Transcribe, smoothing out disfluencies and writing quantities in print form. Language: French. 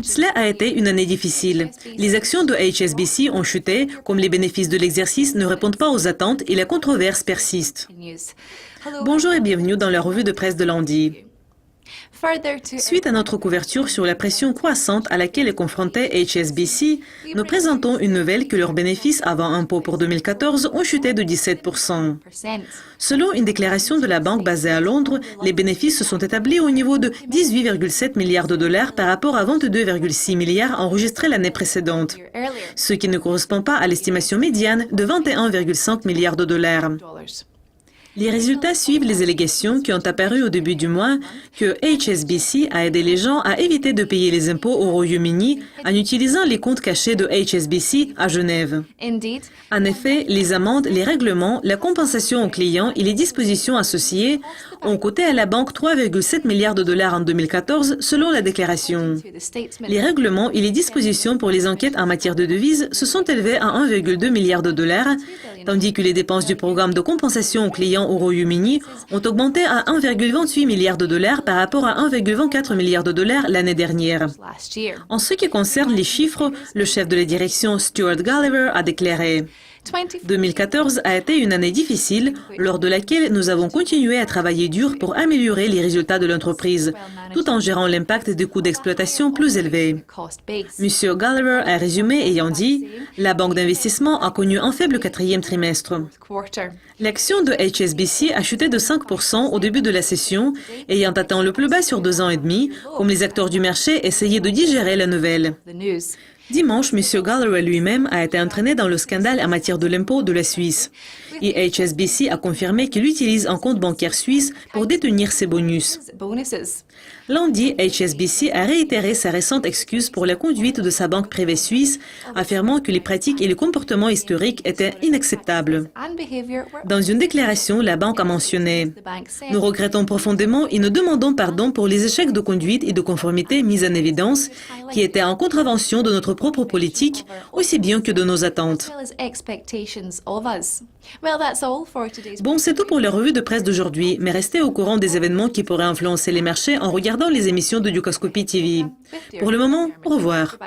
Cela a été une année difficile. Les actions de HSBC ont chuté, comme les bénéfices de l'exercice ne répondent pas aux attentes et la controverse persiste. Bonjour et bienvenue dans la revue de presse de lundi. Suite à notre couverture sur la pression croissante à laquelle est confrontée HSBC, nous présentons une nouvelle que leurs bénéfices avant impôt pour 2014 ont chuté de 17%. Selon une déclaration de la banque basée à Londres, les bénéfices se sont établis au niveau de 18,7 milliards de dollars par rapport à 22,6 milliards enregistrés l'année précédente, ce qui ne correspond pas à l'estimation médiane de 21,5 milliards de dollars. Les résultats suivent les allégations qui ont apparu au début du mois que HSBC a aidé les gens à éviter de payer les impôts au Royaume-Uni en utilisant les comptes cachés de HSBC à Genève. En effet, les amendes, les règlements, la compensation aux clients et les dispositions associées ont coûté à la banque 3,7 milliards de dollars en 2014 selon la déclaration. Les règlements et les dispositions pour les enquêtes en matière de devises se sont élevés à 1,2 milliard de dollars, tandis que les dépenses du programme de compensation aux clients au Royaume-Uni ont augmenté à 1,28 milliard de dollars par rapport à 1,24 milliard de dollars l'année dernière. En ce qui concerne les chiffres, le chef de la direction Stuart Gallagher a déclaré: 2014 a été une année difficile, lors de laquelle nous avons continué à travailler dur pour améliorer les résultats de l'entreprise, tout en gérant l'impact des coûts d'exploitation plus élevés. Monsieur Gallagher a résumé ayant dit: la banque d'investissement a connu un faible quatrième trimestre. L'action de HSBC a chuté de 5% au début de la session, ayant atteint le plus bas sur 2 ans et demi, comme les acteurs du marché essayaient de digérer la nouvelle. Dimanche, M. Gallagher lui-même a été entraîné dans le scandale en matière de l'impôt de la Suisse. Et HSBC a confirmé qu'il utilise un compte bancaire suisse pour détenir ses bonus. Lundi, HSBC a réitéré sa récente excuse pour la conduite de sa banque privée suisse, affirmant que les pratiques et les comportements historiques étaient inacceptables. Dans une déclaration, la banque a mentionné: « Nous regrettons profondément et nous demandons pardon pour les échecs de conduite et de conformité mis en évidence, qui étaient en contravention de notre propre politique, aussi bien que de nos attentes. » Bon, c'est tout pour la revue de presse d'aujourd'hui, mais restez au courant des événements qui pourraient influencer les marchés en regardant les émissions de Dukascopy TV. Pour le moment, au revoir.